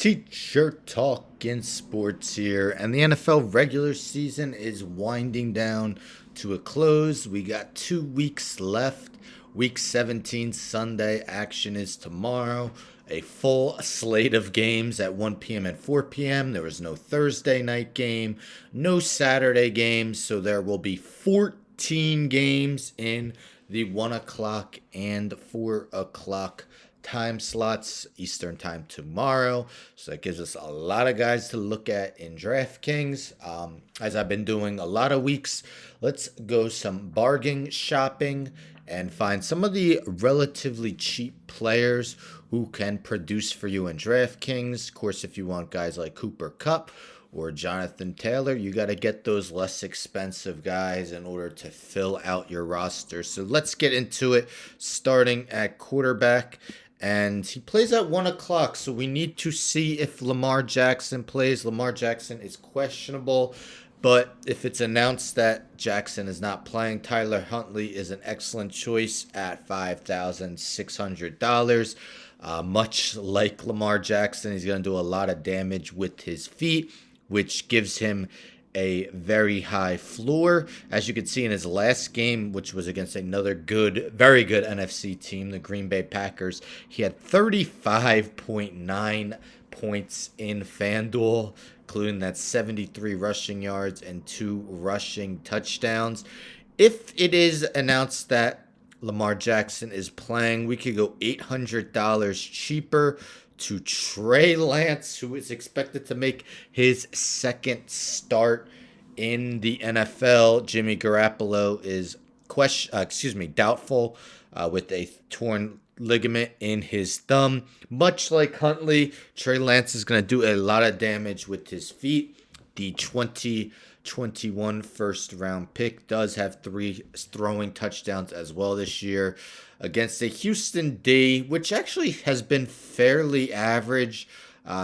Teacher Talking Sports here, and the NFL regular season is winding down to a close. We got 2 weeks left. Week 17 Sunday action is tomorrow. A full slate of games at 1 p.m. and 4 p.m. There was no Thursday night game, no Saturday games, so there will be 14 games in the 1 o'clock and 4 o'clock time slots Eastern time tomorrow. So that gives us a lot of guys to look at in DraftKings. As I've been doing a lot of weeks, let's go some bargain shopping and find some of the relatively cheap players who can produce for you in DraftKings. Of course, if you want guys like Cooper Kupp or Jonathan Taylor, you got to get those less expensive guys in order to fill out your roster. So let's get into it, starting at quarterback. And he plays at 1 o'clock, so we need to see if Lamar Jackson plays. Lamar Jackson is questionable, but if it's announced that Jackson is not playing, Tyler Huntley is an excellent choice at $5,600. Much like Lamar Jackson, he's going to do a lot of damage with his feet, which gives him a very high floor. As you can see in his last game, which was against another very good NFC team, the Green Bay Packers, he had 35.9 points in FanDuel, including that 73 rushing yards and 2 rushing touchdowns. If it is announced that Lamar Jackson is playing, we could go $800 cheaper to Trey Lance, who is expected to make his second start in the NFL. Jimmy Garoppolo is doubtful with a torn ligament in his thumb. Much like Huntley, Trey Lance is going to do a lot of damage with his feet. The 2021 first round pick does have 3 throwing touchdowns as well this year against a Houston D, which actually has been fairly average.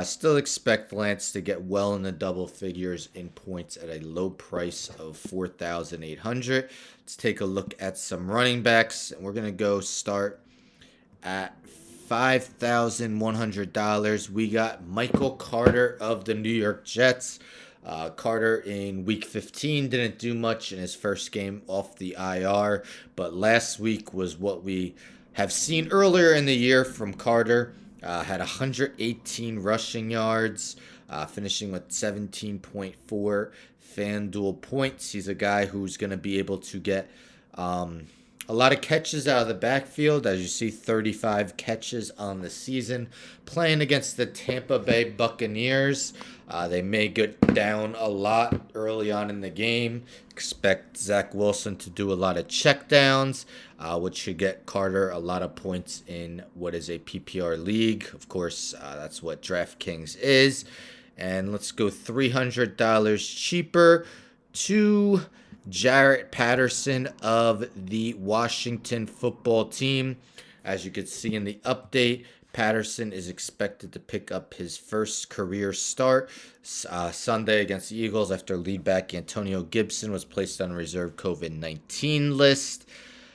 Still expect Lance to get well in the double figures in points at a low price of $4,800. Let's take a look at some running backs, and we're going to go start at $5,100. We got Michael Carter of the New York Jets. Carter in week 15 didn't do much in his first game off the IR, but last week was what we have seen earlier in the year from Carter. Had 118 rushing yards, finishing with 17.4 FanDuel points. He's a guy who's going to be able to get a lot of catches out of the backfield. As you see, 35 catches on the season. Playing against the Tampa Bay Buccaneers. They may get down a lot early on in the game. Expect Zach Wilson to do a lot of checkdowns, which should get Carter a lot of points in what is a PPR league. Of course, that's what DraftKings is. And let's go $300 cheaper to Jarrett Patterson of the Washington football team. As you can see in the update, Patterson is expected to pick up his first career start Sunday against the Eagles after lead back Antonio Gibson was placed on a reserve COVID-19 list.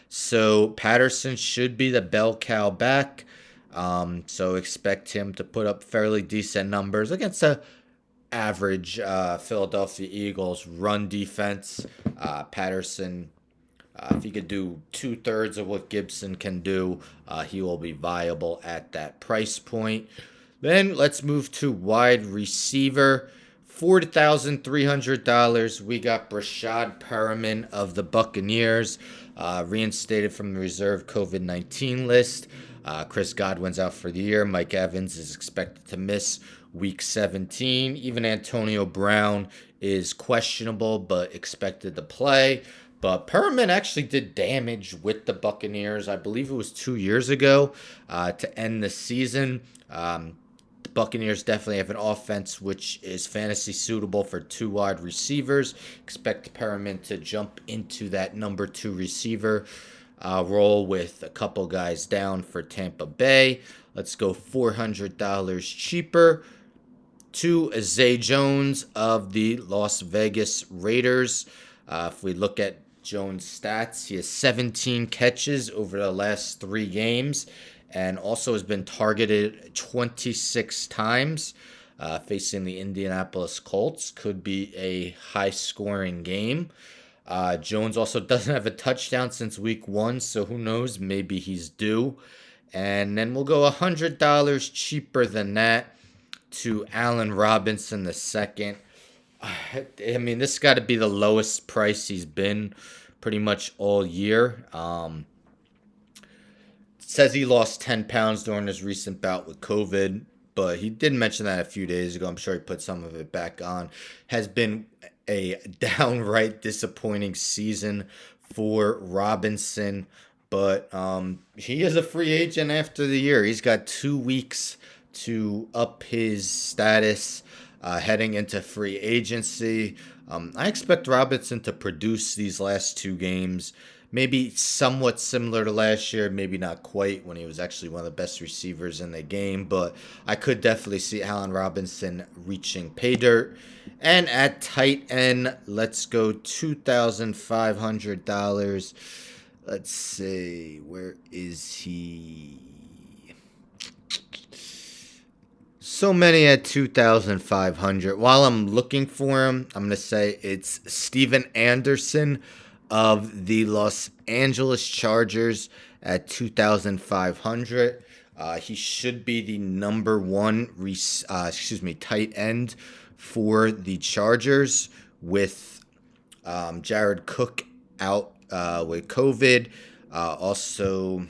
So Patterson should be the bell cow back. So expect him to put up fairly decent numbers against a average Philadelphia Eagles run defense. Patterson, if he could do 2/3 of what Gibson can do, he will be viable at that price point. Then let's move to wide receiver. $4,300. We got Brashad Perriman of the Buccaneers, reinstated from the reserve COVID-19 list. Chris Godwin's out for the year. Mike Evans is expected to miss week 17. Even Antonio Brown is questionable but expected to play. But Perriman actually did damage with the Buccaneers. I believe it was 2 years ago to end the season. The Buccaneers definitely have an offense which is fantasy suitable for 2 wide receivers. Expect Perriman to jump into that number 2 receiver role with a couple guys down for Tampa Bay. Let's go $400 cheaper to Zay Jones of the Las Vegas Raiders. If we look at Jones' stats, he has 17 catches over the last 3 games and also has been targeted 26 times. Facing the Indianapolis Colts. Could be a high scoring game. Jones also doesn't have a touchdown since week 1, so who knows? Maybe he's due. And then we'll go $100 cheaper than that to Allen Robinson the second. I mean, this got to be the lowest price he's been pretty much all year. Says he lost 10 pounds during his recent bout with COVID, but he did mention that a few days ago. I'm sure he put some of it back on. Has been a downright disappointing season for Robinson, but he is a free agent after the year. He's got 2 weeks to up his status heading into free agency. I expect Robinson to produce these last 2 games. Maybe somewhat similar to last year, maybe not quite when he was actually one of the best receivers in the game, but I could definitely see Allen Robinson reaching pay dirt. And at tight end, let's go $2,500. Let's see, where is he? So many at 2,500. While I'm looking for him, I'm going to say it's Steven Anderson of the Los Angeles Chargers at 2,500. He should be the number one tight end for the Chargers with Jared Cook out with COVID. Also,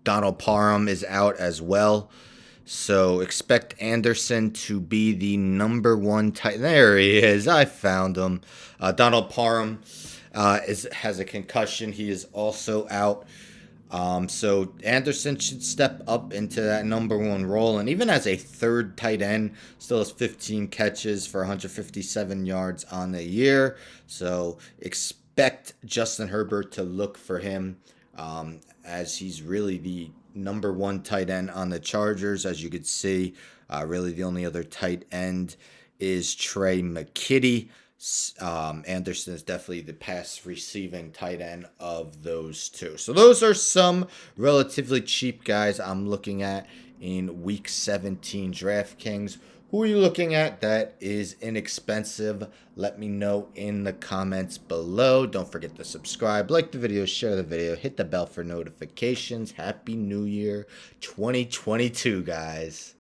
Donald Parham is out as well. So expect Anderson to be the number one tight. There he is. I found him. Donald Parham has a concussion. He is also out. So Anderson should step up into that number one role. And even as a third tight end, still has 15 catches for 157 yards on the year. So expect Justin Herbert to look for him as he's really the number one tight end on the Chargers. As you could see, really the only other tight end is Trey McKitty. Anderson is definitely the pass receiving tight end of those two. So those are some relatively cheap guys I'm looking at in week 17 DraftKings. Who are you looking at that is inexpensive? Let me know in the comments below. Don't forget to subscribe, like the video, share the video, hit the bell for notifications. Happy New Year 2022, guys.